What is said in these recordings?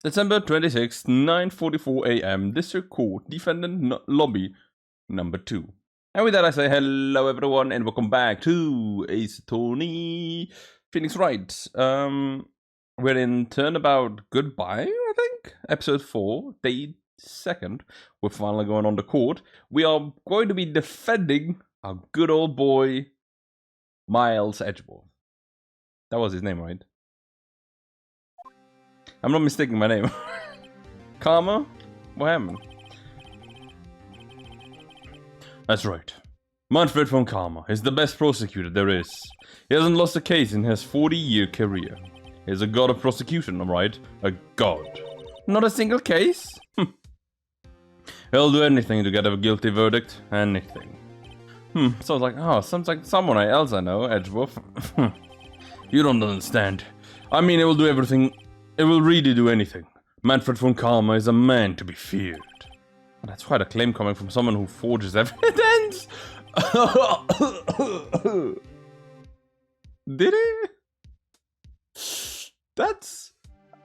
December 26th, 9:44 a.m. District Court, Defendant Lobby number 2. And with that, I say hello, everyone, and welcome back to Ace Attorney Pheonix Wright. We're in Turnabout Goodbye, I think, episode 4, day 2nd. We're finally going on the court. We are going to be defending our good old boy, Miles Edgeworth. That was his name, right? I'm not mistaking my name. Karma? What happened? That's right. Manfred von Karma is the best prosecutor there is. He hasn't lost a case in his 40-year career. He's a god of prosecution, alright? A god. Not a single case? He'll do anything to get a guilty verdict. Anything. Sounds like someone else I know, Edgeworth. You don't understand. I mean, it will do everything. It will really do anything. Manfred von Karma is a man to be feared. That's quite a claim coming from someone who forges evidence. Did he? I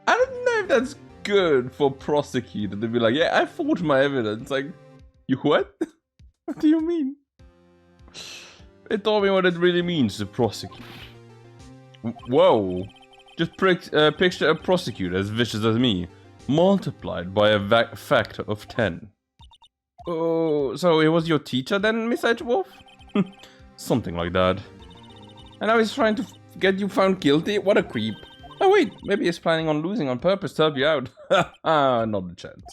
don't know if that's good for prosecutor to be like, yeah, I forged my evidence. Like, you what? What do you mean? It told me what it really means to prosecute. Whoa. Just picture a prosecutor as vicious as me, multiplied by a factor of 10. Oh, so he was your teacher then, Miss Edgeworth? Something like that. And now he's trying to get you found guilty? What a creep. Oh wait, maybe he's planning on losing on purpose to help you out. Not a chance.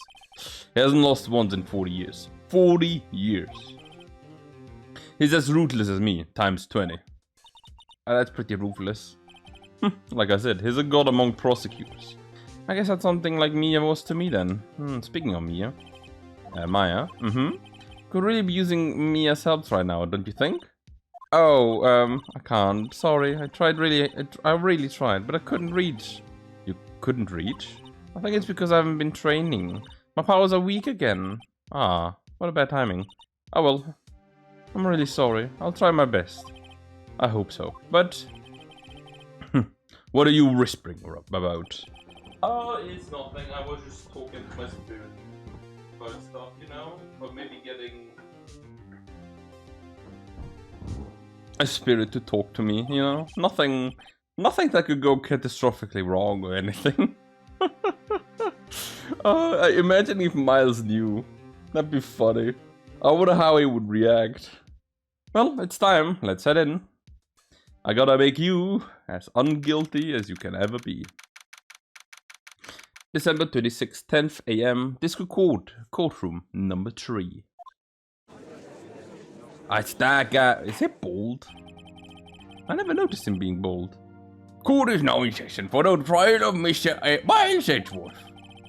He hasn't lost once in 40 years. 40 years. He's as ruthless as me, times 20. That's pretty ruthless. Like I said, he's a god among prosecutors. I guess that's something like Mia was to me then. Speaking of Mia. Maya. Could really be using Mia's help right now, don't you think? Oh, I can't. Sorry. I really tried, but I couldn't reach. You couldn't reach? I think it's because I haven't been training. My powers are weak again. Ah, what a bad timing. Oh well. I'm really sorry. I'll try my best. I hope so. But what are you whispering about? It's nothing. I was just talking to my spirit about stuff, you know? Or maybe getting a spirit to talk to me, you know? Nothing that could go catastrophically wrong or anything. Imagine if Miles knew. That'd be funny. I wonder how he would react. Well, it's time. Let's head in. I gotta make you as unguilty as you can ever be. December 26th, 10th a.m. District Court, courtroom number 3. It's that guy. Is he bald? I never noticed him being bald. Court is now in session for the trial of Mr. Miles Edgeworth.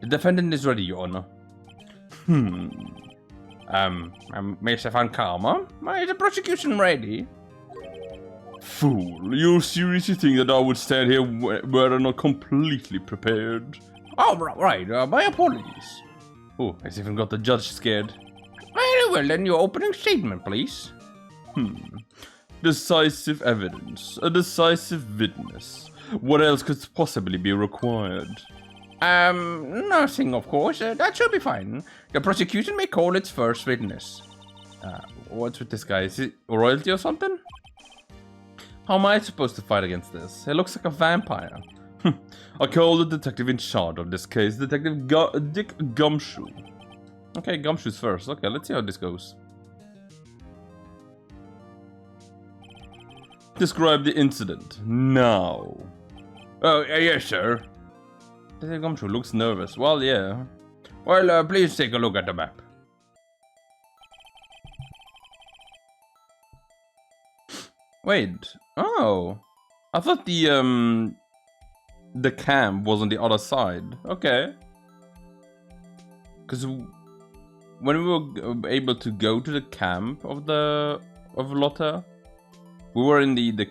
The defendant is ready, Your Honor. Mr. von Karma, is the prosecution ready? Fool, you seriously think that I would stand here where I'm not completely prepared? Oh, right, my apologies. Oh, he's even got the judge scared. Very well, then your opening statement, please. Decisive evidence, a decisive witness. What else could possibly be required? Nothing, of course. That should be fine. The prosecution may call its first witness. What's with this guy? Is he royalty or something? How am I supposed to fight against this? He looks like a vampire. I call the detective in charge of this case, Detective Dick Gumshoe. Okay, Gumshoe's first. Okay, let's see how this goes. Describe the incident now. Oh, yes, sir. Detective Gumshoe looks nervous. Well, yeah. Well, please take a look at the map. Wait. Oh. I thought the camp was on the other side. Okay. Because when we were able to go to the camp of Lotta, we were in the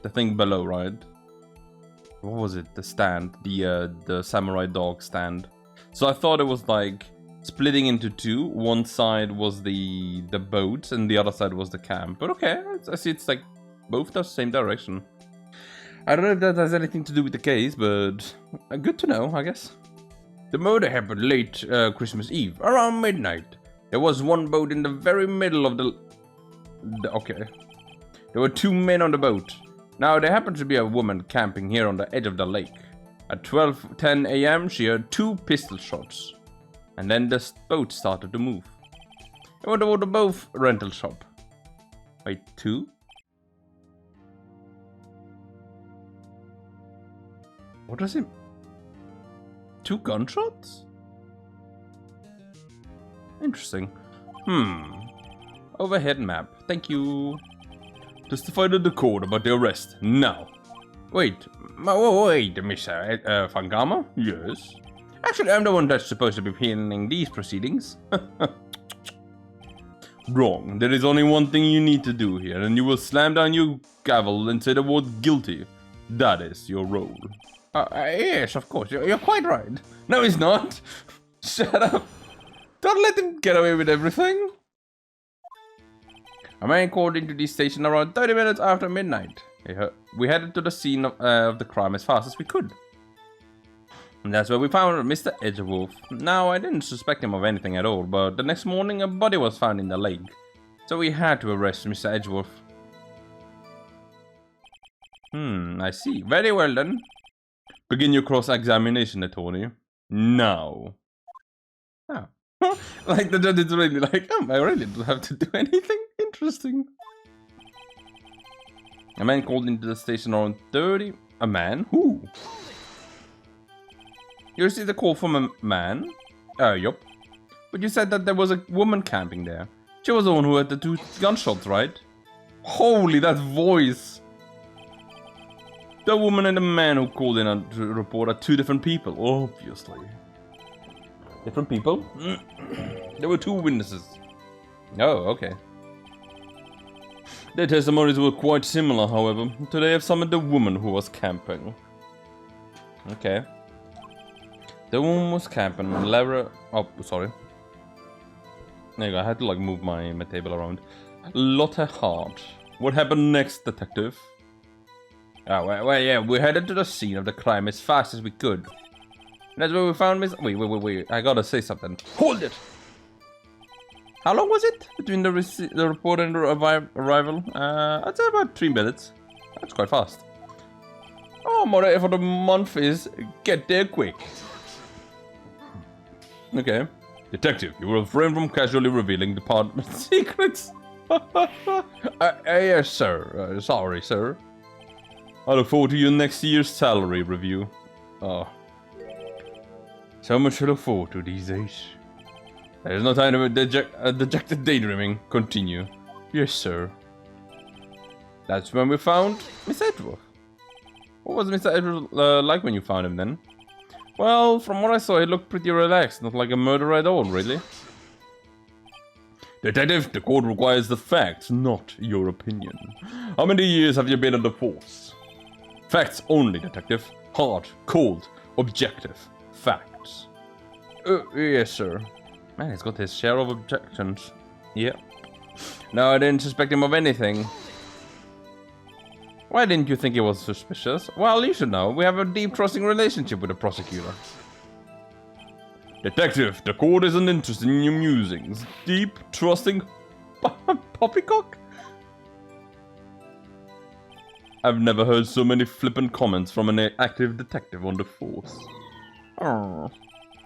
thing below, right? What was it? The stand, the samurai dog stand. So I thought it was like splitting into two. One side was the boat, and the other side was the camp. But okay, I see it's like both the same direction. I don't know if that has anything to do with the case, but good to know, I guess. The murder happened late Christmas Eve, around midnight. There was one boat in the very middle of the... Okay. There were 2 men on the boat. Now, there happened to be a woman camping here on the edge of the lake. At 12:10 a.m., she heard 2 pistol shots. And then the boat started to move. It went over to both rental shop. Wait, 2? What does it... 2 gunshots? Interesting. Overhead map. Thank you. Justify the court about the arrest. Now. Wait, Mr. Fangama? Yes. Actually, I'm the one that's supposed to be pinning these proceedings. Wrong. There is only one thing you need to do here, and you will slam down your gavel and say the word guilty. That is your role. Yes, of course. You're quite right. No, he's not. Shut up. Don't let him get away with everything. A man called into the station around 30 minutes after midnight. We headed to the scene of the crime as fast as we could. And that's where we found Mr. Edgeworth. Now, I didn't suspect him of anything at all, but the next morning a body was found in the lake. So we had to arrest Mr. Edgeworth. I see. Very well then. Begin your cross-examination, attorney. Now. Oh. Like the judge is really like, I really don't have to do anything interesting. A man called into the station around 30. A man? Who? You received a call from a man? Yup. But you said that there was a woman camping there. She was the one who had the 2 gunshots, right? Holy, that voice! The woman and the man who called in to report are 2 different people, obviously. Different people? There were 2 witnesses. Oh, okay. Their testimonies were quite similar, however. Today I've summoned the woman who was camping. Okay. The woman was camping. Lara... Oh, sorry. There you go. I had to like move my table around. Lotte Hart. What happened next, detective? Oh, well, yeah. We headed to the scene of the crime as fast as we could. That's where we found Miss... Wait. I gotta say something. Hold it! How long was it between the report and the arrival? I'd say about 3 minutes. That's quite fast. Oh, motto for the month is get there quick. Okay. Detective, you will refrain from casually revealing department secrets. Yes, sir. Sorry, sir. I look forward to your next year's salary review. Oh. So much to look forward to these days. There's no time to dejected daydreaming. Continue. Yes, sir. That's when we found Miss Edgeworth. What was Mr. Edgeworth like when you found him then? Well, from what I saw, he looked pretty relaxed. Not like a murderer at all, really. Detective, the court requires the facts, not your opinion. How many years have you been on the force? Facts only, detective. Hard, cold, objective. Facts. Yes, sir. Man, he's got his share of objections. Yep. No, I didn't suspect him of anything. Why didn't you think he was suspicious? Well, you should know. We have a deep, trusting relationship with the prosecutor. Detective, the court isn't interested in your musings. Deep, trusting... Poppycock? I've never heard so many flippant comments from an active detective on the force. Oh.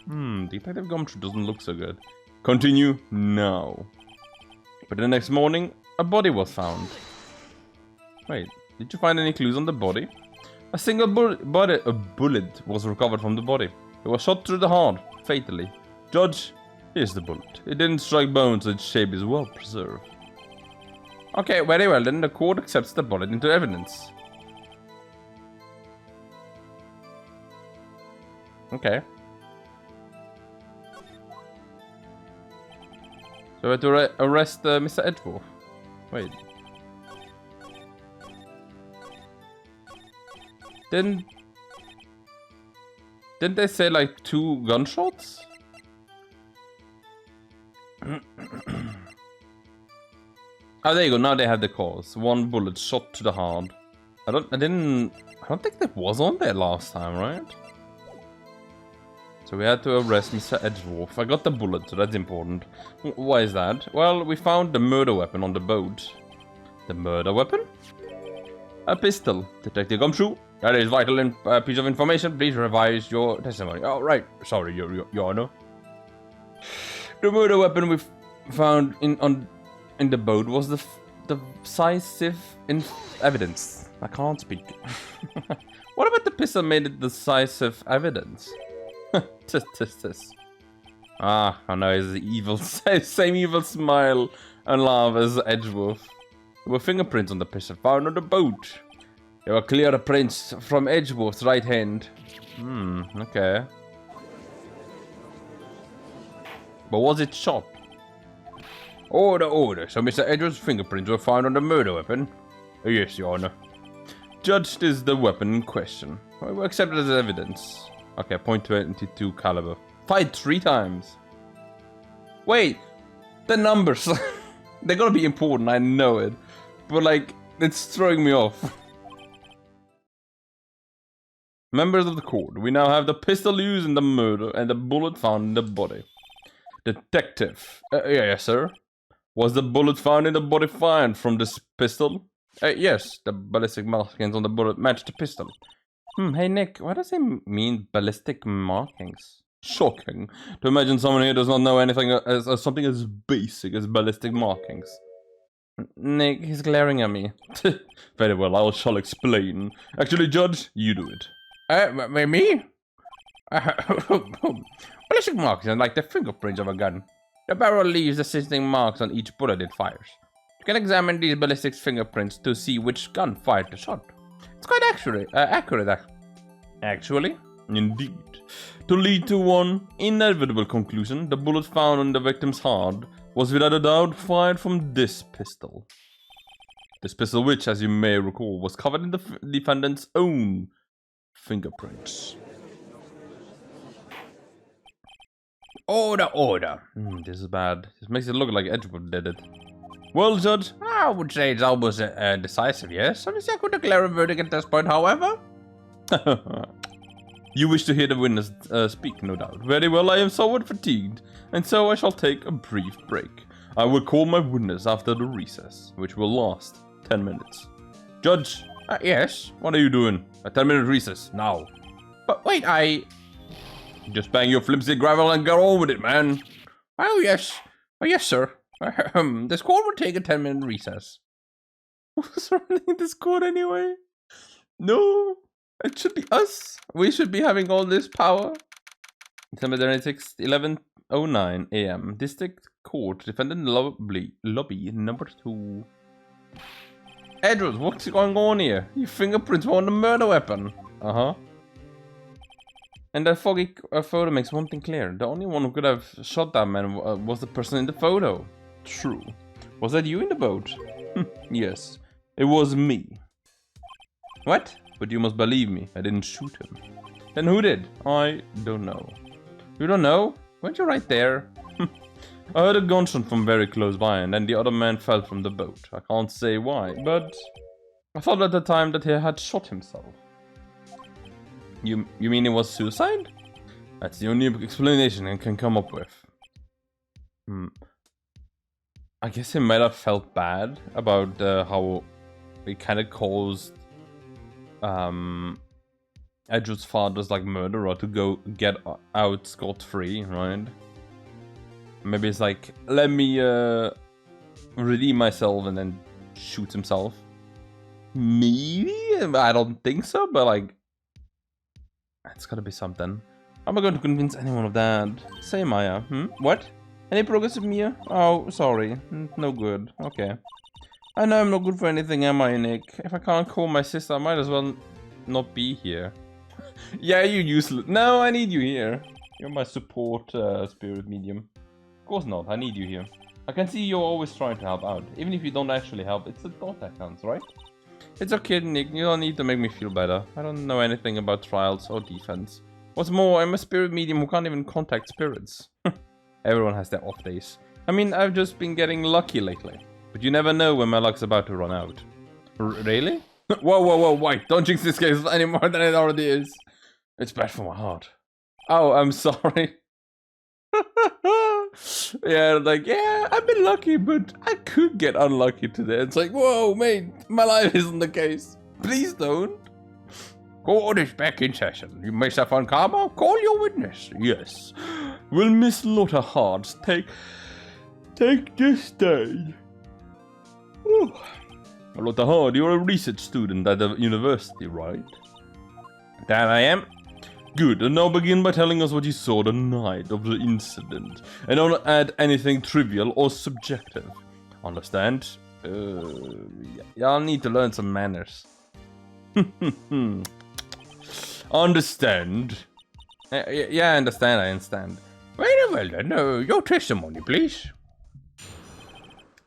Detective Gumtree doesn't look so good. Continue now. But the next morning, a body was found. Wait, did you find any clues on the body? A single bullet was recovered from the body. It was shot through the heart, fatally. Judge, here's the bullet. It didn't strike bones, its shape is well preserved. Okay, very well, then the court accepts the bullet into evidence. Okay. So we have to arrest Mr. Edgeworth. Wait. Didn't they say like 2 gunshots? Oh, there you go. Now they have the cause. 1 bullet shot to the heart. I didn't don't think that was on there last time, right? So we had to arrest Mr. Edgeworth. I got the bullet, so that's important. Why is that? Well, we found the murder weapon on the boat. The murder weapon? A pistol. Detective Gumshoe. That is vital piece of information. Please revise your testimony. Oh, right. Sorry, Your Honor. The murder weapon we found in the boat was the decisive evidence. I can't speak. What about the pistol made it decisive evidence? Ah, I know his evil, same evil smile and laugh as Edgeworth. There were fingerprints on the pistol found on the boat. There were clear prints from Edgeworth's right hand. Okay. But was it shot? Order. So Mr. Edgeworth's fingerprints were found on the murder weapon? Yes, Your Honor. Judged is the weapon in question. We were accepted as evidence. Okay, .22 caliber. Fired 3 times. Wait, the numbers. They're gonna be important, I know it. But like, it's throwing me off. Members of the court, we now have the pistol used in the murder and the bullet found in the body. Detective. Yes, sir. Was the bullet found in the body fired from this pistol? Yes, the ballistic markings on the bullet matched the pistol. Hey Nick, what does it mean, ballistic markings? Shocking to imagine someone here does not know anything as something as basic as ballistic markings. Nick, he's glaring at me. Very well, I shall explain. Actually, Judge, you do it. Me? Ballistic markings are like the fingerprints of a gun. The barrel leaves assisting marks on each bullet it fires. You can examine these ballistic fingerprints to see which gun fired the shot. It's quite accurate, actually. Indeed. To lead to one inevitable conclusion, the bullet found on the victim's heart was without a doubt fired from this pistol. This pistol which, as you may recall, was covered in the defendant's own fingerprints. Order. This is bad. This makes it look like Edgeworth did it. Well, Judge, I would say it's almost decisive, yes? Obviously, I could declare a verdict at this point, however. You wish to hear the witness speak, no doubt. Very well, I am somewhat fatigued, and so I shall take a brief break. I will call my witness after the recess, which will last 10 minutes. Judge, yes? What are you doing? A 10-minute recess, now. But wait, Just bang your flimsy gravel and get on with it, man. Oh, yes. Oh, yes, sir. This court will take a 10-minute recess. What's running in this court anyway? No, it should be us. We should be having all this power. December 26th, 11:09 a.m. District Court, defendant lobby number 2. Edgeworth, what's going on here? Your fingerprints were on the murder weapon. And that foggy photo makes one thing clear. The only one who could have shot that man was the person in the photo. True. Was that you in the boat? Yes, it was me. What? But you must believe me, I didn't shoot him. Then who did? I don't know. You don't know? Weren't you right there? I heard a gunshot from very close by and then the other man fell from the boat. I can't say why, but I thought at the time that he had shot himself. You mean it was suicide? That's the only explanation I can come up with. I guess he might have felt bad about how it kind of caused Edgeworth's father's like murderer to go get out scot-free, right? Maybe it's like, let me redeem myself and then shoot himself. Maybe? I don't think so, but like, it's gotta be something. I'm not going to convince anyone of that. Say Maya. What? Any progress with Mia? Oh, sorry. No good. Okay. I know I'm not good for anything, am I, Nick? If I can't call my sister, I might as well not be here. Yeah, you useless. No, I need you here. You're my support spirit medium. Of course not. I need you here. I can see you're always trying to help out. Even if you don't actually help, it's the thought that counts, right? It's okay, Nick. You don't need to make me feel better. I don't know anything about trials or defense. What's more, I'm a spirit medium who can't even contact spirits. Everyone has their off days. I mean, I've just been getting lucky lately. But you never know when my luck's about to run out. Really? Whoa, wait, don't jinx this case any more than it already is. It's bad for my heart. Oh, I'm sorry. Yeah, like, yeah, I've been lucky, but I could get unlucky today. It's like, whoa, mate, my life isn't the case. Please don't. Court is back in session. You may suffer on karma. Call your witness. Yes. Will Miss Lotta Hart take this stage? Ooh. Lotta Hart, you're a research student at the university, right? That I am. Good, and now begin by telling us what you saw the night of the incident. And don't add anything trivial or subjective. Understand? Y'all need to learn some manners. Understand? Yeah, I understand. Very well then, your testimony, please.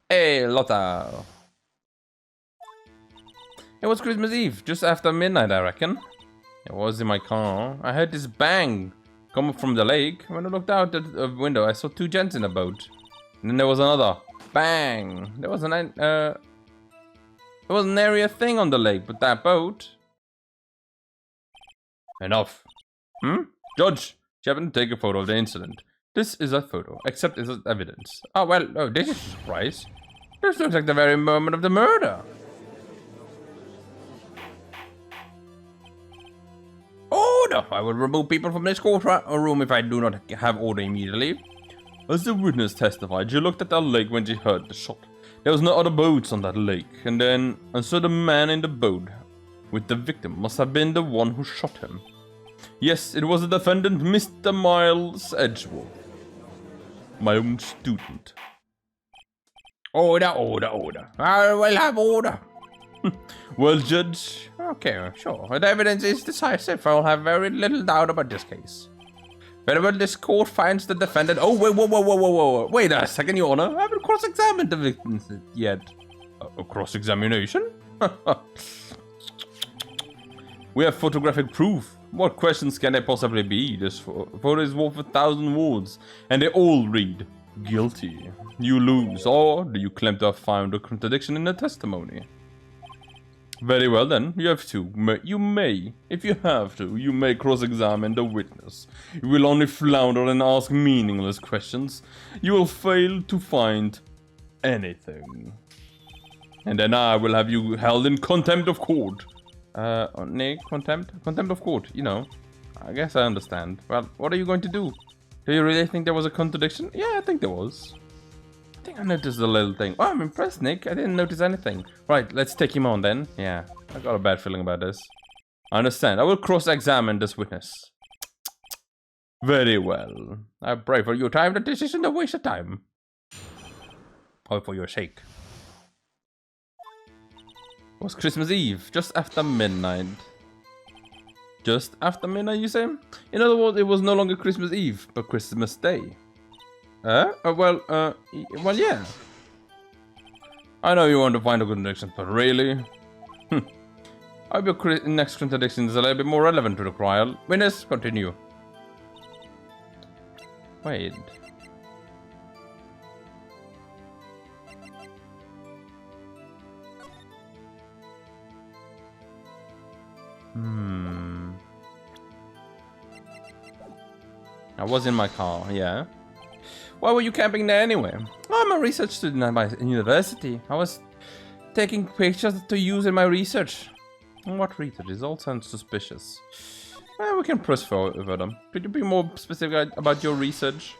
Hey, Lotta. It was Christmas Eve, just after midnight, I reckon. It was in my car. I heard this bang coming from the lake. When I looked out the window, I saw two gents in a boat. And then there was another bang. There was an area thing on the lake, but that boat. Enough. Judge, Chapman, take a photo of the incident. This is a photo, except it's evidence. Oh well, this is a surprise. This looks like the very moment of the murder. Order! I will remove people from this courtroom if I do not have order immediately. As the witness testified, she looked at the lake when she heard the shot. There was no other boats on that lake, and so the man in the boat with the victim must have been the one who shot him. Yes, it was the defendant, Mr. Miles Edgeworth. My own student. Order. I will have order. Well, Judge, okay, sure. The evidence is decisive. I'll have very little doubt about this case. Very well, this court finds the defendant. Oh, whoa. Wait a second, Your Honor. I haven't cross-examined the victims yet. A cross-examination? We have photographic proof. What questions can there possibly be? This photo is worth 1,000 words, and they all read, guilty. You lose, or do you claim to have found a contradiction in the testimony? Very well then, you may, if you have to, you may cross-examine the witness. You will only flounder and ask meaningless questions. You will fail to find anything. And then I will have you held in contempt of court. Nick, contempt of court, you know. I guess I understand. Well, what are you going to do? Do you really think there was a contradiction? Yeah, I think there was. I think I noticed a little thing. Oh, I'm impressed, Nick. I didn't notice anything. Right, let's take him on then. Yeah, I got a bad feeling about this. I understand. I will cross-examine this witness. Very well. I pray for your time that this isn't a waste of time. Or for your sake. It was Christmas Eve, just after midnight. Just after midnight, you say? In other words, it was no longer Christmas Eve, but Christmas Day. Well, yeah. I know you want to find a contradiction, but really? I hope your next contradiction is a little bit more relevant to the trial. Witness, continue. Wait. I was in my car, yeah. Why were you camping there anyway? I'm a research student at my university. I was taking pictures to use in my research. What research? It all sounds suspicious. We can press further. Could you be more specific about your research?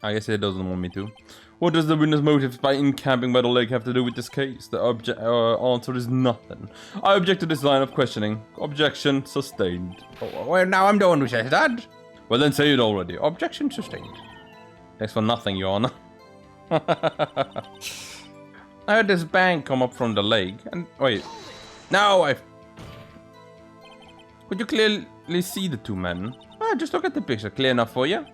I guess he doesn't want me to. What does the witness' motives by camping by the lake have to do with this case? The answer is nothing. I object to this line of questioning. Objection sustained. Oh, well, now I'm the one who says that. Well, then say it already. Objection sustained. Thanks for nothing, Your Honor. I heard this bang come up from the lake, and wait. Now could you clearly see the two men? Just look at the picture. Clear enough for you?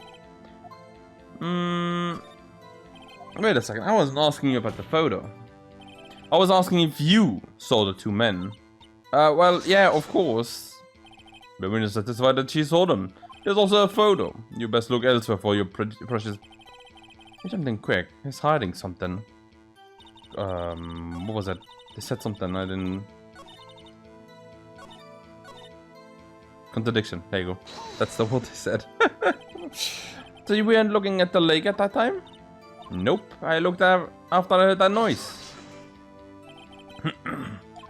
Wait a second. I wasn't asking you about the photo. I was asking if you saw the two men. Well, yeah, of course. The witness satisfied that she saw them. There's also a photo. You best look elsewhere for your precious... Do something quick. He's hiding something. what was that? They said something I didn't. Contradiction. There you go. That's the what they said. So you weren't looking at the lake at that time? Nope. I looked at after I heard that noise.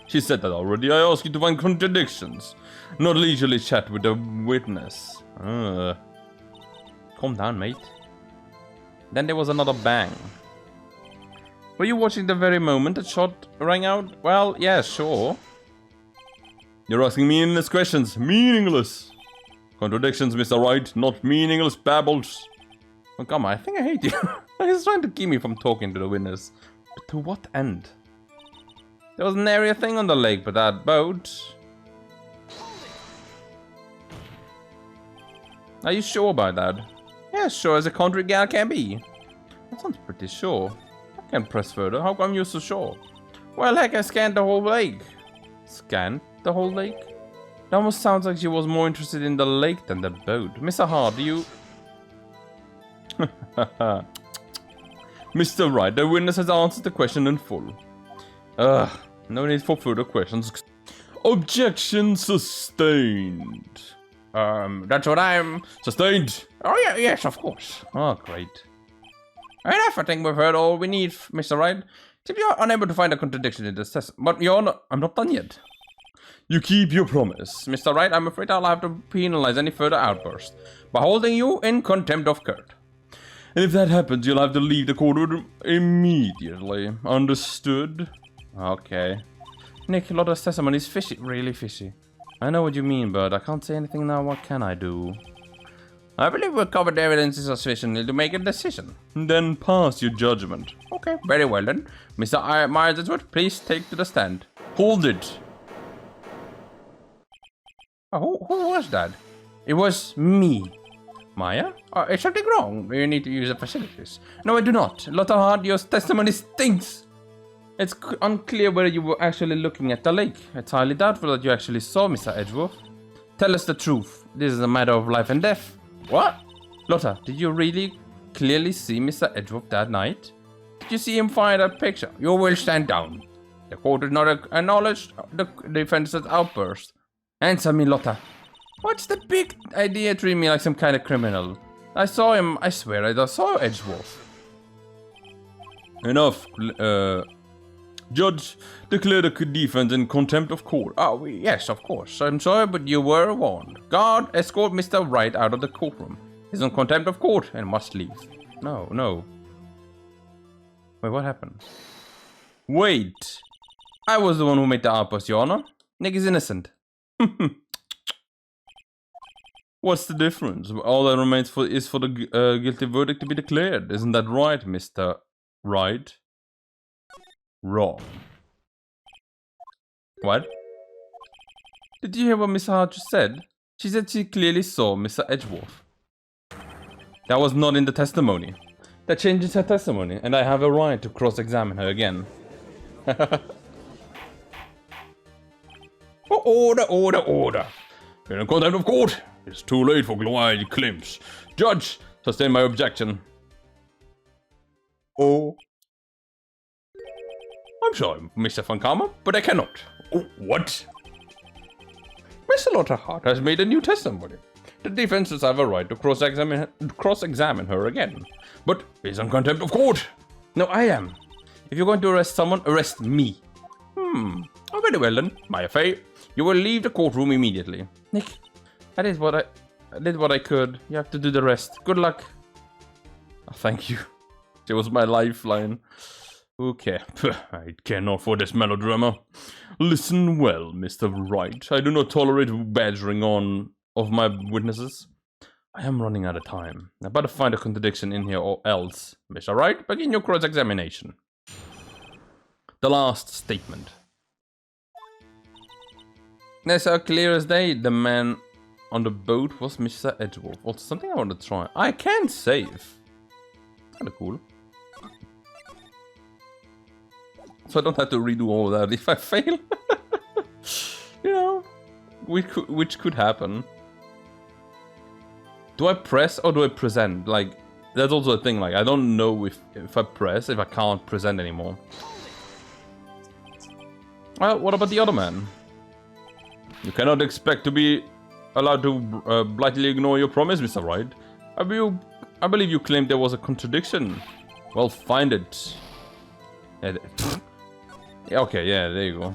She said that already. I asked you to find contradictions, not leisurely chat with the witness. Calm down, mate. Then there was another bang. Were you watching the very moment that shot rang out? Well, yeah, sure. You're asking meaningless questions. Meaningless. Contradictions, Mr. Wright, not meaningless babbles. Oh, come on, I think I hate you. He's trying to keep me from talking to the witness. But to what end? There was an area thing on the lake, but that boat... Are you sure about that? Yeah, sure as a country gal can be. That sounds pretty sure. I can't press further. How come you're so sure? Well, heck, I scanned the whole lake. Scanned the whole lake? It almost sounds like she was more interested in the lake than the boat. Mr. Hart, do you... Mr. Wright, the witness has answered the question in full. Ugh, no need for further questions. Objection sustained. That's what I'm... Sustained. Oh, yeah, yes, of course. Oh, great. Enough, I think we've heard all we need, Mr. Wright. If you're unable to find a contradiction in this test... But you're not... I'm not done yet. You keep your promise. Mr. Wright, I'm afraid I'll have to penalize any further outburst by holding you in contempt of court. And if that happens, you'll have to leave the courtroom immediately. Understood? Okay. Nick, Lotta's testimony is fishy. Really fishy. I know what you mean, but I can't say anything now. What can I do? I believe we've covered the evidence sufficiently to make a decision. Then pass your judgment. Okay, very well then. Mr. Myers Edgeworth, please take to the stand. Hold it. Oh, who was that? It was me. Maya? Is something wrong? You need to use the facilities. No, I do not. Lotta Hart, your testimony stinks. It's unclear whether you were actually looking at the lake. It's highly doubtful that you actually saw Mr. Edgeworth. Tell us the truth. This is a matter of life and death. What? Lotta, did you really clearly see Mr. Edgeworth that night? Did you see him fire that picture? You will stand down. The court did not acknowledge the defense's outburst. Answer me, Lotta. What's the big idea treating me like some kind of criminal? I saw him, I swear I saw Edgeworth. Enough, Judge, declare the defense in contempt of court. Oh, yes, of course. I'm sorry, but you were warned. Guard, escort Mr. Wright out of the courtroom. He's in contempt of court and must leave. No. Wait, what happened? Wait. I was the one who made the outburst, Your Honor. Nick is innocent. What's the difference? All that remains is for the guilty verdict to be declared. Isn't that right, Mr. Wright? Wrong. What? Did you hear what Miss Hart just said? She said she clearly saw Mr. Edgeworth. That was not in the testimony. That changes her testimony, and I have a right to cross-examine her again. Order! In contempt of court, it's too late for glorified claims. Judge, sustain my objection. Oh. I'm sorry, Mr. Van Kammer, but I cannot. Oh, what? Mr. Lotta Hart has made a new testimony. The defenses have a right to cross-examine her again. But he's in contempt of court. No, I am. If you're going to arrest someone, arrest me. Oh, very well then. My affair. You will leave the courtroom immediately. Nick, I did what I could. You have to do the rest. Good luck. Oh, thank you. It was my lifeline. Okay, I cannot for this melodrama. Listen well, Mr. Wright. I do not tolerate badgering on of my witnesses. I am running out of time. I better find a contradiction in here or else. Mr. Wright, begin your cross-examination. The last statement. Yes, so clear as day, the man on the boat was Mr. Edgeworth. Also, something I want to try. I can save. Kinda cool. So I don't have to redo all that if I fail. You know, which could happen. Do I press or do I present? Like, that's also a thing. Like, I don't know if I press, if I can't present anymore. Well, what about the other man? You cannot expect to be allowed to blithely ignore your promise, Mr. Wright. I believe you claimed there was a contradiction. Well, find it. Yeah, okay, yeah, there you go.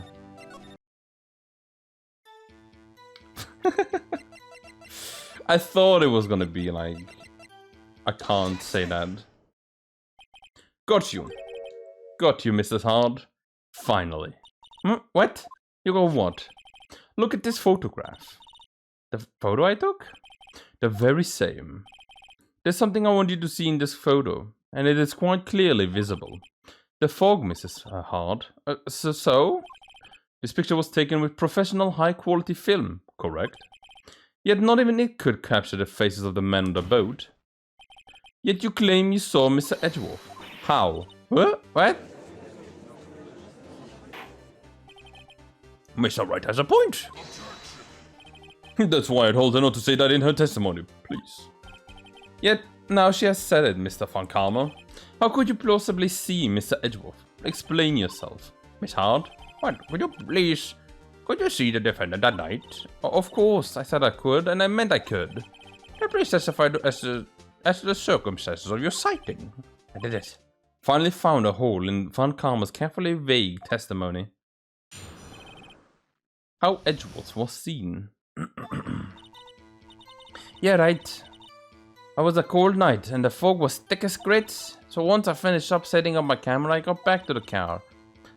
I thought it was gonna be like... I can't say that. Got you. Got you, Mrs. Hard. Finally. What? You go what? Look at this photograph. The photo I took? The very same. There's something I want you to see in this photo, and it is quite clearly visible. The fog, Mrs. Hard. So? This picture was taken with professional high-quality film, correct? Yet not even it could capture the faces of the men on the boat. Yet you claim you saw Mr. Edgeworth. How? What? Mr. Wright has a point. That's why I told her not to say that in her testimony, please. Yet, now she has said it, Mr. Von Karma. How could you plausibly see Mr. Edgeworth? Explain yourself. Miss Hard? What? Would you please... Could you see the defendant that night? Of course, I said I could, and I meant I could. Can please testify as to the circumstances of your sighting? I did it. Finally found a hole in Von Karma's carefully vague testimony. How Edgeworth was seen. Yeah, right. It was a cold night and the fog was thick as grits. So once I finished up setting up my camera, I got back to the car.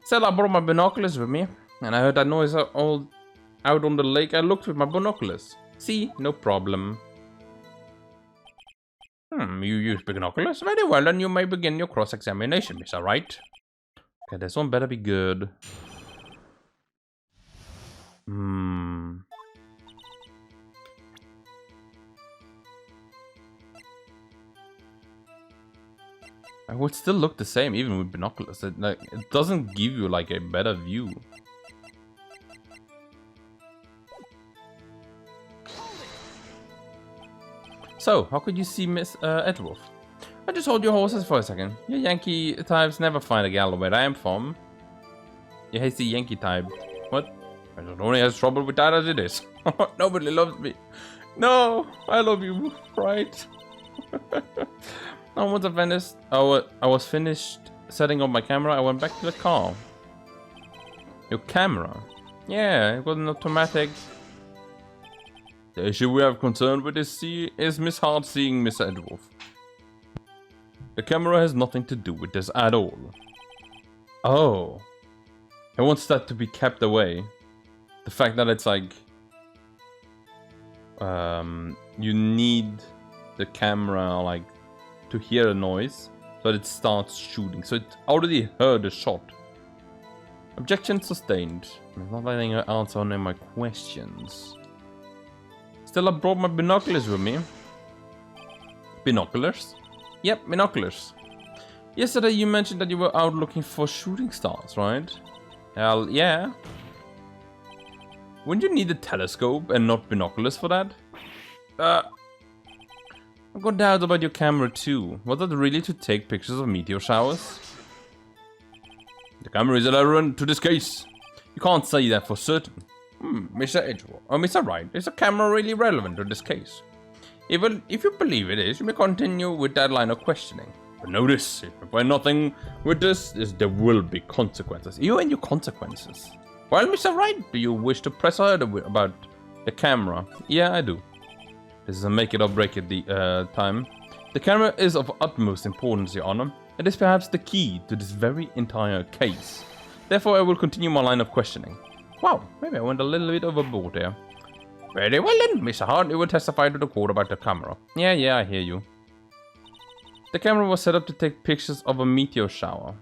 Said I brought my binoculars with me, and I heard that noise all out on the lake. I looked with my binoculars. See, no problem. You use binoculars? Very well, then you may begin your cross-examination, Mr. Wright. Okay, this one better be good. It would still look the same even with binoculars. It doesn't give you like a better view. So, how could you see Miss Edgeworth? I just hold your horses for a second. You Yankee types never find a gal where I am from. You hasty Yankee type. What? I don't only has trouble with that as it is. Nobody loves me. No, I love you, right? Once I was finished setting up my camera, I went back to the car. Your camera? Yeah, it was an automatic. The issue we have concern with is Miss Hard seeing Miss Edgeworth. The camera has nothing to do with this at all. Oh. He wants that to be kept away. The fact that it's like... you need the camera like to hear a noise, so it starts shooting. So it already heard a shot. Objection sustained. I'm not letting her answer any of my questions. Still, I brought my binoculars with me. Binoculars? Yep, binoculars. Yesterday you mentioned that you were out looking for shooting stars, right? Hell, yeah. Wouldn't you need a telescope and not binoculars for that? I've got doubts about your camera too. Was that really to take pictures of meteor showers? The camera is irrelevant to this case. You can't say that for certain. Mr. Edgeworth, or Mr. Wright, is the camera really relevant to this case? If you believe it is, you may continue with that line of questioning. But notice, if you find nothing with this, there will be consequences. You and your consequences. Well, Mr. Wright, do you wish to press ahead about the camera? Yeah, I do. This is a make it or break it time. The camera is of utmost importance, Your Honor. It is perhaps the key to this very entire case. Therefore, I will continue my line of questioning. Wow, maybe I went a little bit overboard there. Very well then, Mr. Hart, you will testify to the court about the camera. Yeah, I hear you. The camera was set up to take pictures of a meteor shower.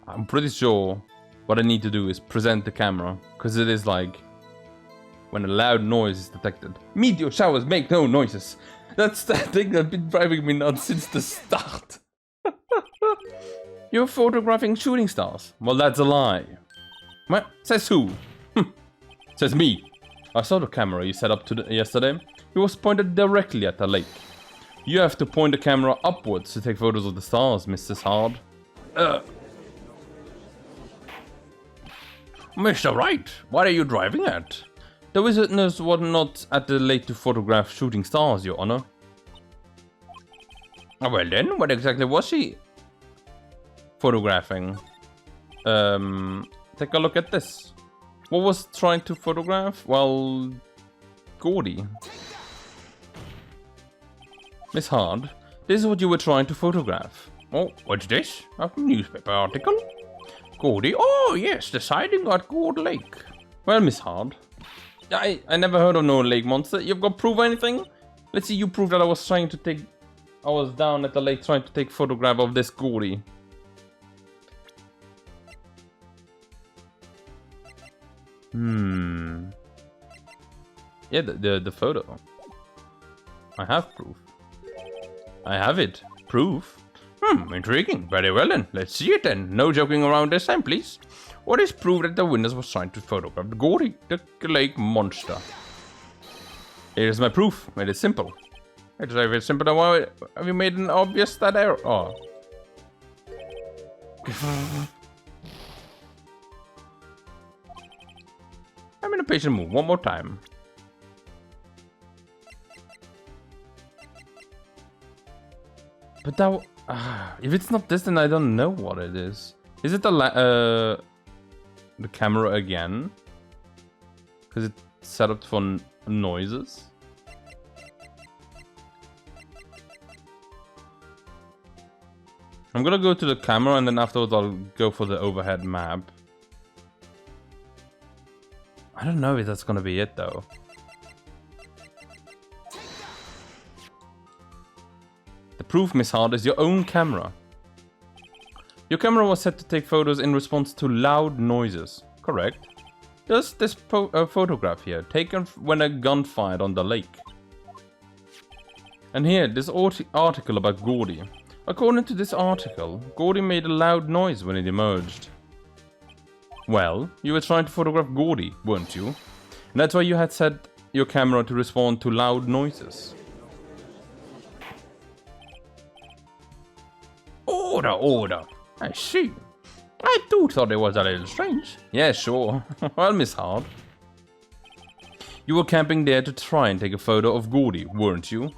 I'm pretty sure what I need to do is present the camera, because it is like when a loud noise is detected. Meteor showers make no noises. That's the thing that's been driving me nuts since the start. You're photographing shooting stars. Well, that's a lie. What? Says who? Says me. I saw the camera you set up yesterday. It was pointed directly at the lake. You have to point the camera upwards to take photos of the stars, Mrs. Hard. Mr. Wright, what are you driving at? The witness was not at the lake to photograph shooting stars, Your Honor. Well then, what exactly was he photographing? Take a look at this. What was trying to photograph? Well, Gordy. Miss Hard, this is what you were trying to photograph. Oh, what's this? A newspaper article? Gordy? Oh, yes, the sighting at Gourd Lake. Well, Miss Hard, I never heard of no lake monster. You've got proof or anything? Let's see you prove that I was down at the lake trying to take photograph of this Gordy. Yeah, the photo. I have proof. I have it. Proof? Intriguing. Very well then. Let's see it then. No joking around this time, please. What is proof that the witness was trying to photograph the Gordy, the lake monster? Here is my proof. It is simple. It's very simple. Then why have you made an obvious that error? Oh. I'm in a patient mood. One more time. But that... if it's not this, then I don't know what it is. Is it the camera again? Because it's set up for noises? I'm gonna go to the camera and then afterwards I'll go for the overhead map. I don't know if that's gonna be it though. The proof, Miss Hard, is your own camera. Your camera was set to take photos in response to loud noises. Correct. Does this photograph here, taken when a gun fired on the lake. And here, this article about Gordy. According to this article, Gordy made a loud noise when it emerged. Well, you were trying to photograph Gordy, weren't you? And that's why you had set your camera to respond to loud noises. Order, order. I see. I too thought it was a little strange. Yeah, sure. Well, Miss Hard. You were camping there to try and take a photo of Gordy, weren't you?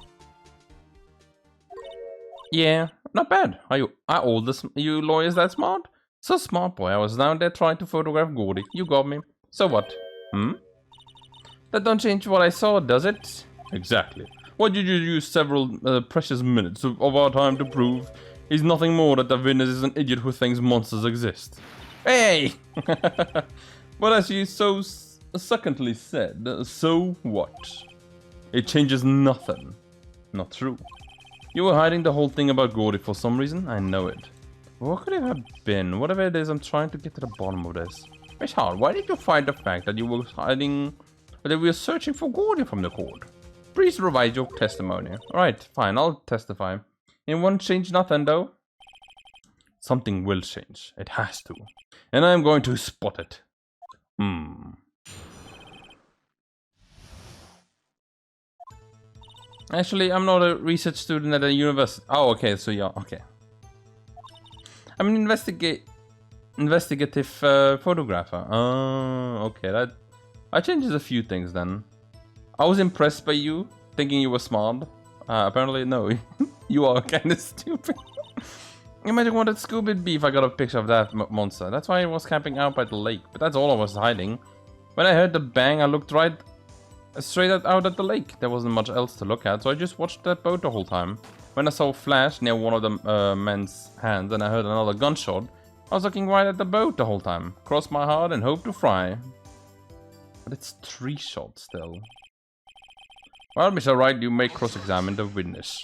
Yeah, not bad. Are all you lawyers that smart? So smart, boy. I was down there trying to photograph Gordy. You got me. So what? That don't change what I saw, does it? Exactly. What did you use several precious minutes of our time to prove? Is nothing more that the witness is an idiot who thinks monsters exist. Hey! But as you so succinctly said, so what? It changes nothing. Not true. You were hiding the whole thing about Gordy for some reason, I know it. What could it have been? Whatever it is, I'm trying to get to the bottom of this. Miss Hart, why did you find the fact that you were hiding, that we were searching for Gordy from the court? Please provide your testimony. Alright, fine, I'll testify. It won't change nothing though. Something will change. It has to. And I'm going to spot it. Actually, I'm not a research student at a university. Oh, okay, so yeah, okay. I'm an investigative photographer. Oh, okay, that changes a few things then. I was impressed by you, thinking you were smart. Apparently, no. You are kind of stupid. Imagine what at school would be if I got a picture of that monster. That's why I was camping out by the lake, but that's all I was hiding. When I heard the bang, I looked straight out at the lake. There wasn't much else to look at, so I just watched that boat the whole time. When I saw a flash near one of the men's hands and I heard another gunshot, I was looking right at the boat the whole time. Crossed my heart and hoped to fry. But it's 3 shots still. Well, Mr. Wright, you may cross-examine the witness.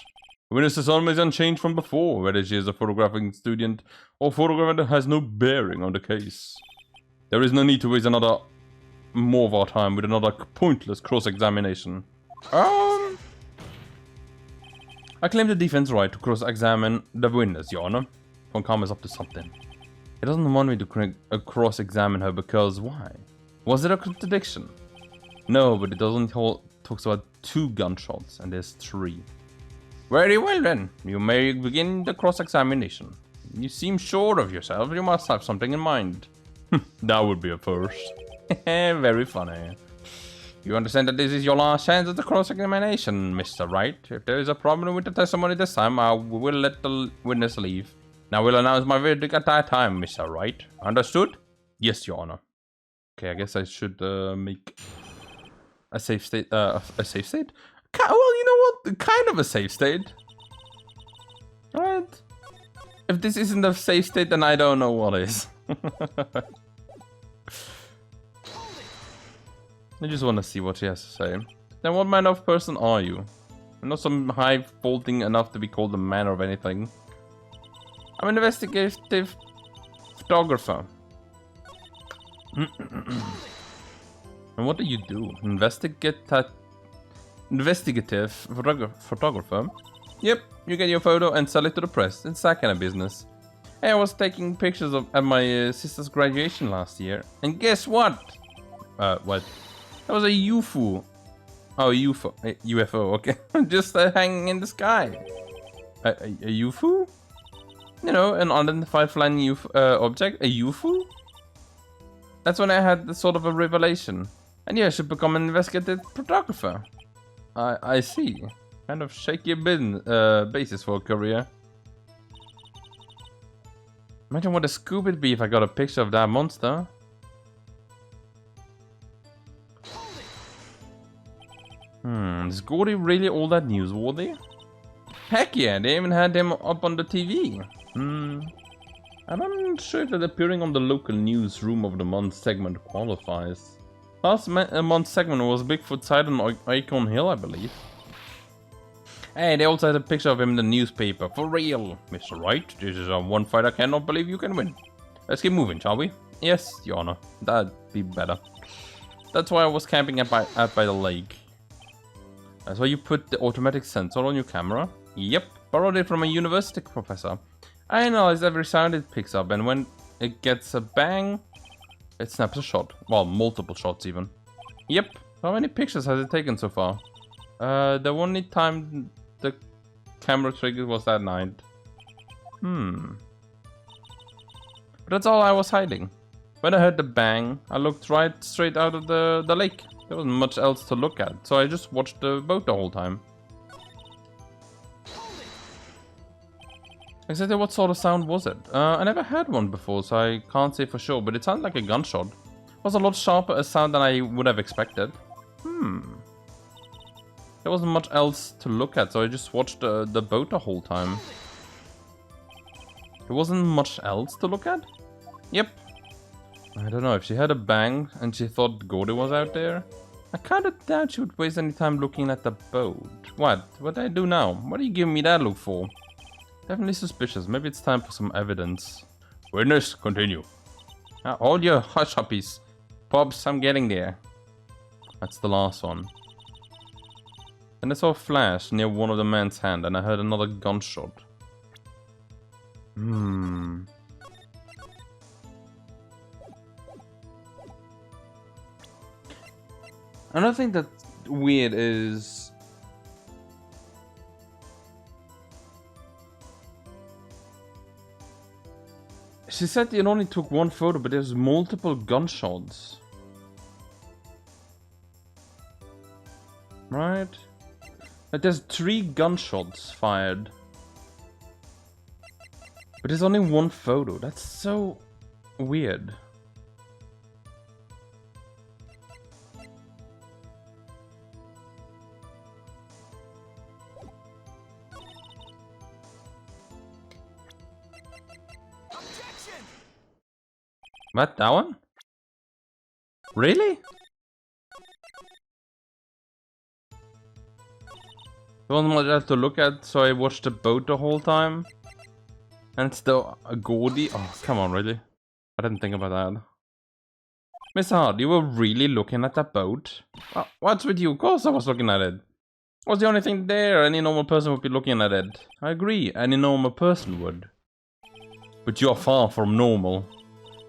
The witness's arm is unchanged from before, whether she is a photographing student or photographer has no bearing on the case. There is no need to waste more of our time with another pointless cross-examination. I claim the defense right to cross-examine the witness, Your Honor. Von Kamm is up to something. He doesn't want me to cross-examine her because why? Was it a contradiction? No, but it doesn't talks about 2 gunshots and there's 3. Very well then, you may begin the cross-examination. You seem sure of yourself, you must have something in mind. That would be a first. Very funny. You understand that this is your last chance at the cross-examination, Mr. Wright. If there is a problem with the testimony this time, I will let the witness leave. Now we'll announce my verdict at that time, Mr. Wright. Understood? Yes, Your Honor. Okay, I guess I should make a safe state. A safe state? Well, you know what? Kind of a safe state. Alright. If this isn't a safe state, then I don't know what is. I just want to see what she has to say. Then what manner of person are you? I'm not some high vaulting enough to be called a man of anything. I'm an investigative photographer. And what do you do? Investigative photographer? Yep, you get your photo and sell it to the press. It's that kind of business. Hey, I was taking pictures at my sister's graduation last year. And guess what? What? That was a UFO. Oh, UFO, okay. Just hanging in the sky. A UFO? You know, an unidentified flying object? A UFO? That's when I had the sort of a revelation. And yeah, I should become an investigative photographer. I see. Kind of shaky basis for a career. Imagine what a scoop it'd be if I got a picture of that monster. Is Gordy really all that newsworthy? Heck yeah, they even had him up on the TV. And I'm not sure if that appearing on the local newsroom of the month segment qualifies. Last month's segment was Bigfoot sighted on Icon Hill, I believe. Hey, they also had a picture of him in the newspaper. For real, Mr. Wright. This is one fight I cannot believe you can win. Let's keep moving, shall we? Yes, Your Honor. That'd be better. That's why I was camping out by the lake. So you put the automatic sensor on your camera? Yep, borrowed it from a university professor. I analyze every sound it picks up, and when it gets a bang, it snaps a shot. Well, multiple shots even. Yep. How many pictures has it taken so far? The only time the camera triggered was that night. But that's all I was hiding. When I heard the bang, I looked right straight out of the lake. There wasn't much else to look at, so I just watched the boat the whole time. Exactly what sort of sound was it? I never heard one before, so I can't say for sure, but it sounded like a gunshot. It was a lot sharper a sound than I would have expected. There wasn't much else to look at, so I just watched the boat the whole time. There wasn't much else to look at? Yep. I don't know, if she had a bang and she thought Gordy was out there, I kinda doubt she would waste any time looking at the boat. What? What do I do now? What are you giving me that look for? Definitely suspicious. Maybe it's time for some evidence. Witness, continue. Hold your hush-huppies. Pops, I'm getting there. That's the last one. And I saw a flash near one of the man's hand and I heard another gunshot. Another thing that's weird is... she said it only took one photo, but there's multiple gunshots. Right? Like there's 3 gunshots fired. But there's only one photo. That's so weird. What, that one? Really? There wasn't much else to look at, so I watched the boat the whole time. And it's still a Gordy. Oh, come on, really? I didn't think about that. Miss Hart, you were really looking at that boat? What's with you? Of course I was looking at it. It was the only thing there. Any normal person would be looking at it. I agree, any normal person would. But you're far from normal.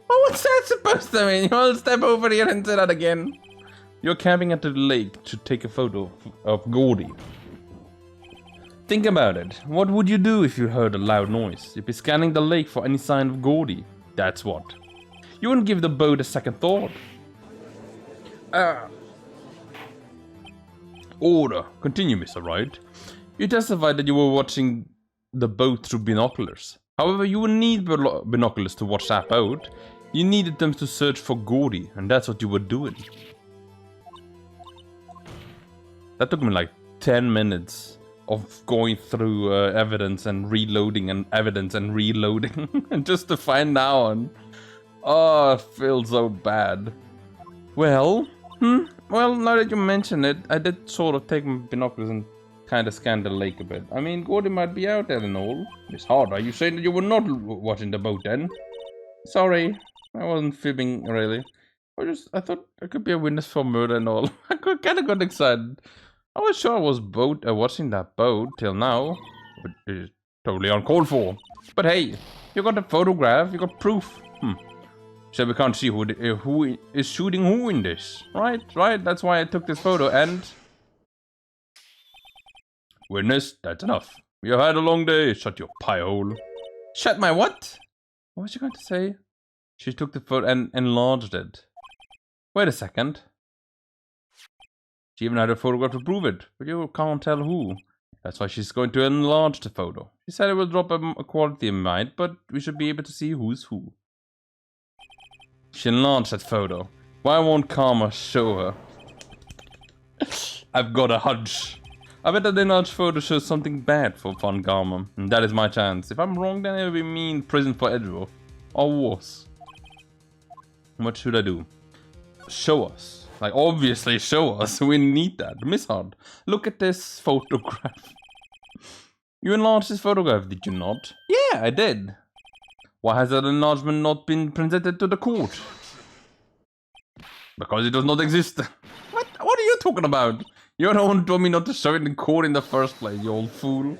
Oh, what's that supposed to mean? I'll step over here and say that again. You're camping at the lake to take a photo of Gordy. Think about it. What would you do if you heard a loud noise? You'd be scanning the lake for any sign of Gordy. That's what. You wouldn't give the boat a second thought. Order. Continue, Mr. Wright. You testified that you were watching the boat through binoculars. However, you would need binoculars to watch that boat. You needed them to search for Gordy, and that's what you were doing. That took me like 10 minutes of going through evidence and reloading and evidence and reloading and just to find that one. Oh, I feel so bad. Well, well, now that you mention it, I did sort of take my binoculars and kind of scan the lake a bit. I mean, Gordy might be out there and all. It's hard. Are you saying that you were not watching the boat then? Sorry, I wasn't fibbing really. I thought I could be a witness for murder and all. I kind of got excited. I was sure I was watching that boat till now. But it's totally uncalled for. But hey, you got a photograph, you got proof. So we can't see who is shooting who in this. Right, that's why I took this photo and... Witness, that's enough. You had a long day, shut your pie hole. Shut my what? What was she going to say? She took the photo and enlarged it. Wait a second. She even had a photograph to prove it, but you can't tell who. That's why she's going to enlarge the photo. She said it will drop a quality in mind, but we should be able to see who's who. She enlarged that photo. Why won't Karma show her? I've got a hunch. I bet that the enlarged photo shows something bad for Fun Karma, and that is my chance. If I'm wrong, then it'll be me in prison for Edgeworth. Or worse. What should I do? Show us. Like, obviously show us. We need that. Miss Hard, look at this photograph. You enlarged this photograph, did you not? Yeah, I did. Why has that enlargement not been presented to the court? Because it does not exist. What are you talking about? You're the one who told me not to show it in court in the first place, you old fool.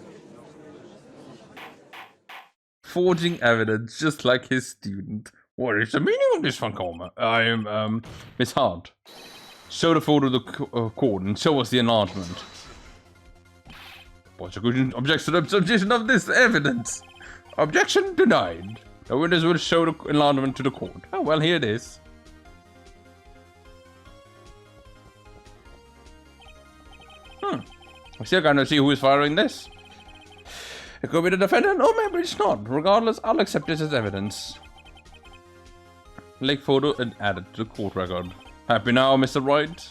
Forging evidence, just like his student. What is the meaning of this, Van Karma? I am, Miss Hart. Show the photo to the court and show us the enlargement. Prosecution objects to the submission of this evidence. Objection denied. The witness will show the enlargement to the court. Oh, well, here it is. I still can't see who is firing this. It could be the defendant, or maybe it's not. Regardless, I'll accept this as evidence. Lake photo and added to the court record. Happy now, Mr. Wright?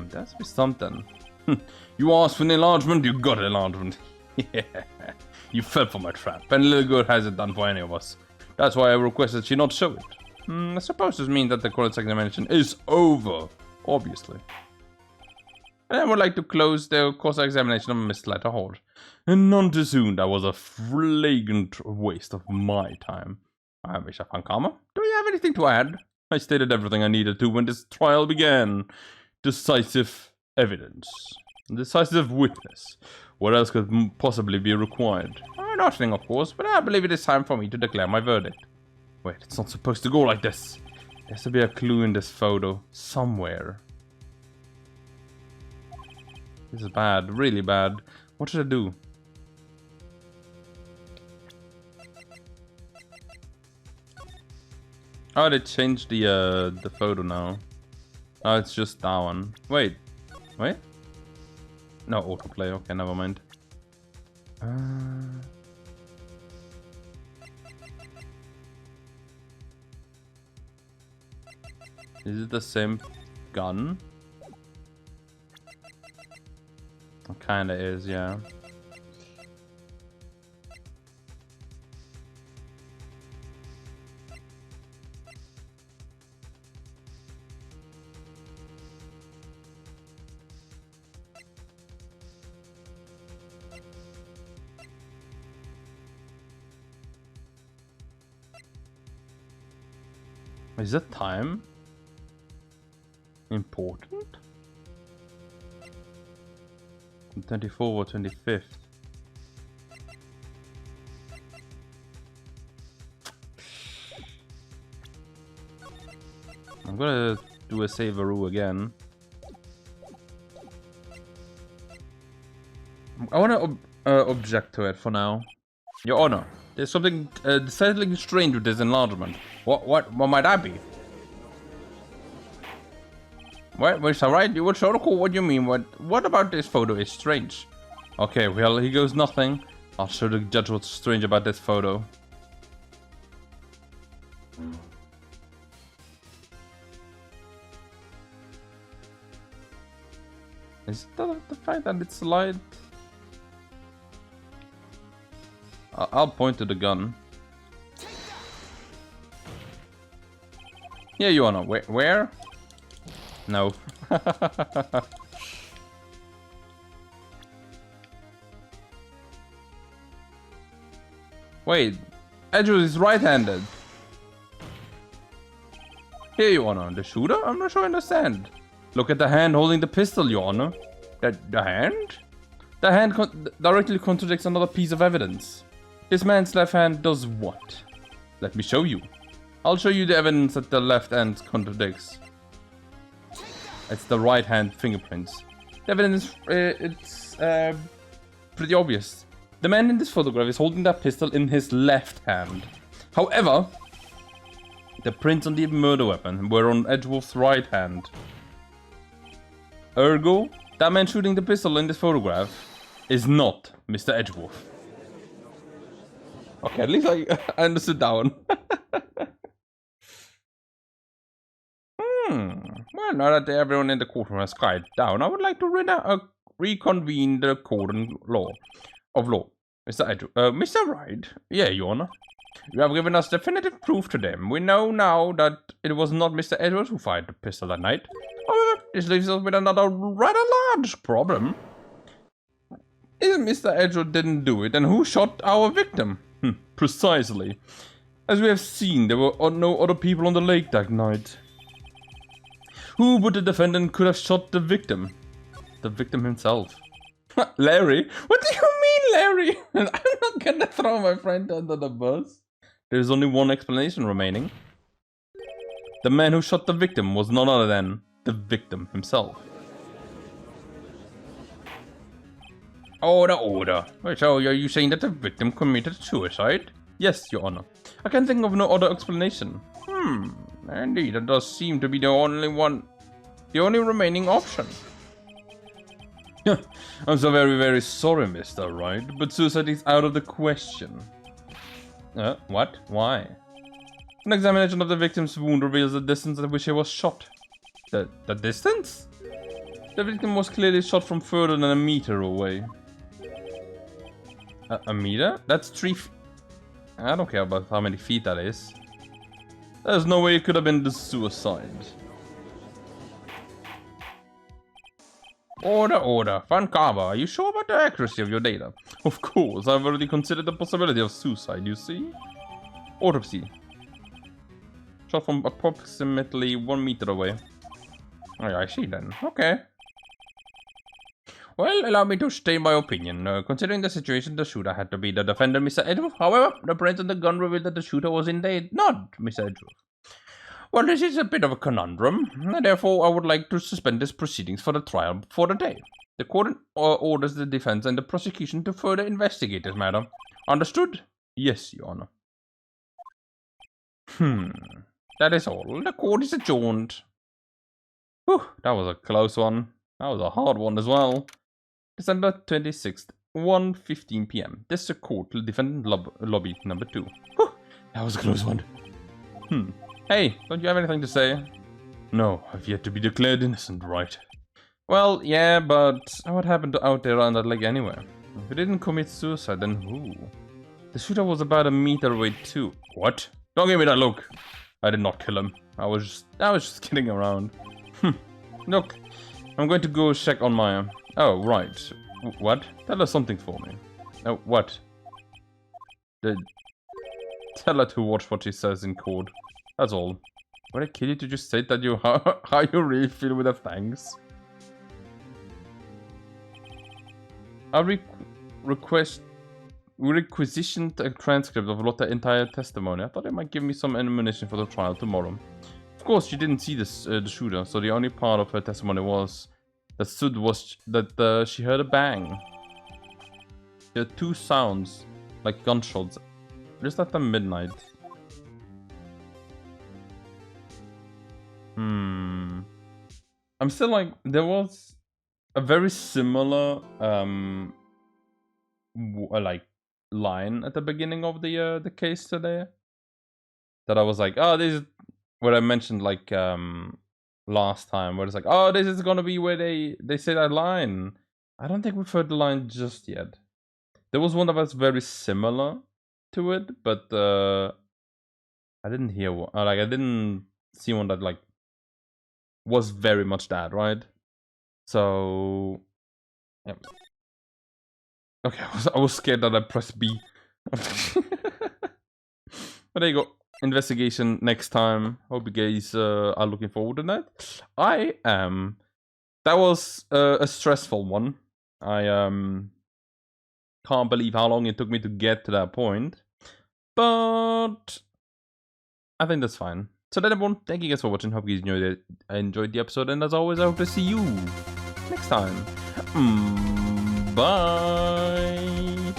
That's be something. You asked for an enlargement, you got an enlargement. Yeah, you fell for my trap, and little good has it done for any of us. That's why I requested she not show it. I suppose this means that the cross-examination is over, obviously. And I would like to close the cross-examination of Miss Letterhall. And none too soon, that was a flagrant waste of my time. Mr. Van Karma, do you have anything to add? I stated everything I needed to when this trial began. Decisive evidence. Decisive witness. What else could possibly be required? Nothing, of course, but I believe it is time for me to declare my verdict. Wait, it's not supposed to go like this. There has to be a clue in this photo. Somewhere. This is bad. Really bad. What should I do? Oh, they changed the photo now. Oh, it's just that one. Wait. No, autoplay. Okay, never mind. Is it the same gun? It kinda is, yeah. Is that time important? 24th or 25th? I'm gonna do a save-a-roo again. I wanna object to it for now. Your Honor, there's something decidedly strange with this enlargement. What might that be? What, Mr. Wright, you were so cool. What do you mean? What about this photo is strange? Okay, well, here goes nothing. I'll show the judge what's strange about this photo. Is that the fact that it's light? I'll point to the gun. Yeah, Your Honor. Where? No. Wait, Edgeworth is right-handed. Here, Your Honor. The shooter? I'm not sure I understand. Look at the hand holding the pistol, Your Honor. The hand? The hand directly contradicts another piece of evidence. This man's left hand does what? Let me show you. I'll show you the evidence that the left hand contradicts. It's the right hand fingerprints. The evidence, it's pretty obvious. The man in this photograph is holding that pistol in his left hand. However, the prints on the murder weapon were on Edgeworth's right hand. Ergo, that man shooting the pistol in this photograph is not Mr. Edgeworth. Okay, at least I understood that one. Well, now that everyone in the courtroom has quieted down, I would like to reconvene the court of law. Mr. Edgeworth, Mr. Wright? Yeah, Your Honor. You have given us definitive proof to them. We know now that it was not Mr. Edgeworth who fired the pistol that night. However, this leaves us with another rather large problem. If Mr. Edgeworth didn't do it, then who shot our victim? Precisely. As we have seen, there were no other people on the lake that night. Who but the defendant could have shot the victim? The victim himself. Larry? What do you mean, Larry? I'm not gonna throw my friend under the bus. There's only one explanation remaining. The man who shot the victim was none other than the victim himself. Order. So, are you saying that the victim committed suicide? Yes, Your Honor. I can think of no other explanation. Indeed, that does seem to be the only remaining option. I'm so very, very sorry, Mr. Wright, but suicide is out of the question. What? Why? An examination of the victim's wound reveals the distance at which he was shot. The distance? The victim was clearly shot from further than a meter away. A meter? That's 3 feet. I don't care about how many feet that is. There's no way it could have been the suicide. Order. Van Carver, are you sure about the accuracy of your data? Of course, I've already considered the possibility of suicide, you see? Autopsy. Shot from approximately 1 meter away. Oh, yeah, I see then. Okay. Well, allow me to state my opinion. Considering the situation, the shooter had to be the defendant, Mr. Edgeworth. However, the prints on the gun revealed that the shooter was indeed not Mr. Edgeworth. Well, this is a bit of a conundrum, and therefore I would like to suspend this proceedings for the trial for the day. The court orders the defense and the prosecution to further investigate this matter. Understood? Yes, Your Honor. That is all. The court is adjourned. Whew, that was a close one. That was a hard one as well. December 26th, 1:15 p.m. District Court, Defendant Lobby number 2. Whew, that was a close one. Hey, don't you have anything to say? No, I've yet to be declared innocent, right? Well, yeah, but what happened out there on that lake anyway? If he didn't commit suicide, then who? The shooter was about a meter away too. What? Don't give me that look. I did not kill him. I was just kidding around. Look, I'm going to go check on my... Oh, right. What? Tell her something for me. What? Tell her to watch what she says in court. That's all. Would I kill you to just state that how you really feel with the thanks? I'll requisition a transcript of Lotta's entire testimony. I thought it might give me some ammunition for the trial tomorrow. Of course, she didn't see this, the shooter, so the only part of her testimony was that she heard a bang. There are 2 sounds, like gunshots, just after midnight. I'm still like, there was a very similar like line at the beginning of the case today that I was like, oh, this is what I mentioned like last time, where it's like, oh, this is gonna be where they say that line. I don't think we've heard the line just yet. There was one that was very similar to it, but I didn't hear one. Like I didn't see one that like was very much that, right? So yeah. Okay, I was scared that I pressed B. But there you go. Investigation next time. Hope you guys are looking forward to that. I am. That was a stressful one. I can't believe how long it took me to get to that point. But I think that's fine. So then everyone, thank you guys for watching. Hope you guys enjoyed the episode. And as always, I hope to see you next time. Bye.